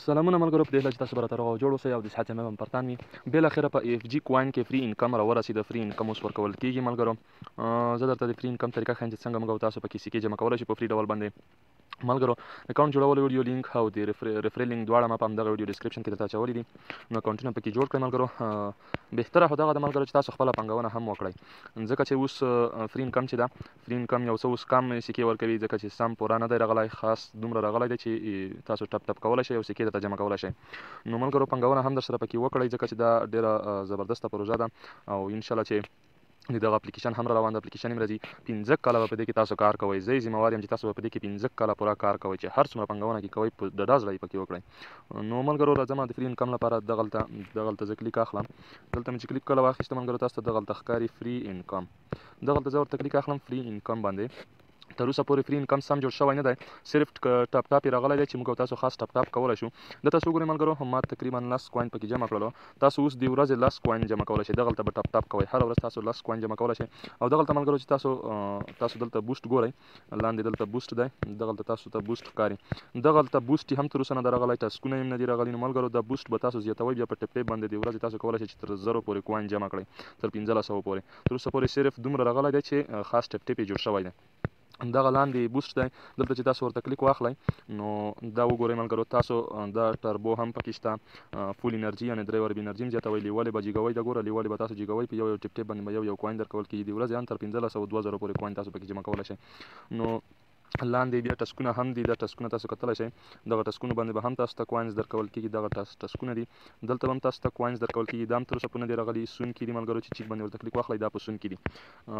سلامونه ملګرو، په دې هیله چې تاسو به راته روغ او جوړ اوسئ او د صحت ضمیر هم پرتان وي. بالاخره په اف جي کوین کې فری انکم راورسېده. فری انکم اوس ورکول کېږي ملګرو. زه درته د فری انکم طریقه ښیم چې څنګه موږ او تاسو پکې سکې جمع کولی شو په فری ډول باندې. ملګرو اکاونټ جوړولو ویډیو لینک او د ریفرل لینک دواړه ما په همدغه ویډیو ډسکرپشن کې درته اچولي دي. نو اکاونټونه پکې جوړ کړئ ملګرو. بهتره خو دغه ده ملګرو چې تاسو خپله پانګونه هم وکړئ، ځکه چې اوس فری انکم چې ده، فری انکم یو څه اوس کم سکې ورکوي، ځکه چې سم پوره نه دی راغلی، خاص دومره راغلی دی چې تاسو ټپ ټپ کولی شئ او سکې درته جمع کولی شئ. نو ملګرو پانګونه هم درسره پکې وکړئ، ځکه چې دا ډېره زبردسته پروژه ده او انشاءالله چې د دغه اپلیکیشن هم را روان ده. اپلیکیشن هم راځي 15 کاله به په دې کې تاسو کار کوئ. زه یې ذمهوار یم چې تاسو به په دې کې 15 کاله پوره کار کوئ، چې هر څومره پانګونه کې کوئ په ډډه زړه یې پکې وکړئ. نو ملګرو راځم د فری انکم لپاره دغلته زه کلیک اخلم. دلته مې چې کلیک کله واخیسته ملګرو، تاسو ته دغلته ښکاري فری انکم. دغلته زه ورته کلیک اخلم فری انکم باندې. تر اوسه پورې فری انکم سم جوړ شوی نه دی، صرف ټاپ ټاپ یې راغلی دی چې موږ او تاسو خاص ټاپ ټاپ کولی شو. دلته تاسو وګورئ ملګرو، ما تقریبا 10 کوین پکې جمع کړلو. تاسو اوس د ورځې 10 کوین جمع کولی شئ. دغلته به ټاپ ټاپ کوئ، هره ورځ تاسو 10 کوین جمع کولی شئ. او دغلته ملګرو چې تاسو دلته بوسټ ګورئ، لاندې دلته بوسټ دی، دغلته تاسو ته بوسټ ښکاري. دغلته بوسټ هم تر اوسه نه دی راغلی، ټاسکونه یې هم نه دي راغلي. نو ملګرو دا بوسټ به تاسو زیاتوئ، بیا په ټپ ټپ باندې د ورځې تاسو کولی شئ چې تر 0 پورې کوین جمع کړئ، تر 1500 پورې. تر اوسه پورې صرف دومره راغلی دی چې خاص ټپ ټپ یې جوړ شوی دی. دغه لاندې بوسټ دی، دلته چې تاسو ورته کلیک واخلئ نو دا وګورئ ملګرو، تاسو دا ټربو هم پکې شته، فول انرژي یعنې 3 وربې انرژي هم زیاتوئ. لیولې به جیګوئ، دا ګوره لیولې به تاسو جیګوئ، په یو ټپ ټپ باندې به یو کوین درکول کېږي. د ورځې هم تر 1500 2000 پورې کوین تاسو پکې جمع کولی شئ. نو لاندې بیا ټسکونه هم دي، دا ټسکونه تاسو کتلی شئ. دغه ټسکونو باندې به هم تاسو ته کوینز درکول کېږي. دغه ټسکونه دي، دلته به هم تاسو ته کوینز درکول کېږي. دا هم تر اوسه پورې نه دي راغلي. سون کې دي ملګرو، چې چیک باندې ورته کلیک واخلئ، دا په سون کې دي.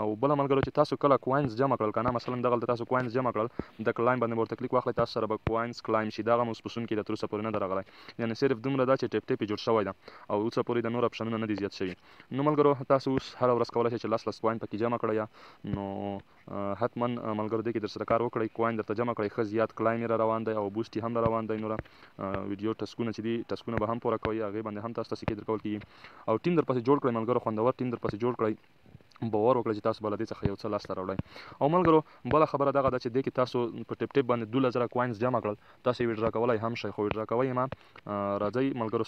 او بله ملګرو چې تاسو کله کوینز جمع کړل که نه، مثلا دغلته تاسو کوینز جمع کړل، د کلایم باندې ورته کلیک واخلئ، تاسو سره به کوینز کلایم شي. دغه هم اوس په سون کې ده، تر اوسه پورې نه ده راغلی. یعنې صرف دومره ده چې ټپ ټپ یې جوړ شوی ده او اوسه پورې د نور اپشنونه نه دي زیات شوي. نو ملګرو تاسو اوس هره ورځ کولی شئ چې 10 کوین پکې جمع کړئ. نو حتما ملګرو دې کې درسره کار وکړئ، کوین درته جمع کړئ. ښه زیات کلایم یې را روان دی او بوسټ یې هم را روان دی. نوره ویډیو ټسکونه چې دي، ټسکونه به هم پوره کوئ، هغې باندې هم تاسو ته سکې درکول کېږي. او ټیم درپسې جوړ کړئ ملګرو، خوندور ټیم درپسې جوړ کړئ. باور وکړئ چې تاسو به له دې څخه یو څه لاسته راوړئ. او ملګرو بله خبره دغه ده چې دې کې تاسو په ټپ ټپ باندې 12000 کوینز جمع کړل، تاسو یې ویډرا کولی هم شئ، خو ویډرا کوئ یې ما راځئ ملګرو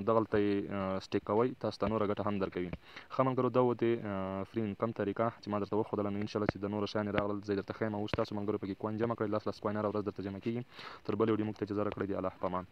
دغلته یې سټیک کوئ، تاسو ته نوره ګټه هم درکوي. ښه ملګرو دا و د فری انکم طریقه چې ما درته وښودله. نو انشاءالله چې د نورو شیان یې راغلل زه یې درته ښیم. اوس تاسو ملګرو پکې کوین جمع کړئ، 10 کوین هره ورځ درته جمع کېږي. تر بلې ویډیو موږ ته اجازه راکړئ. د الله په امان.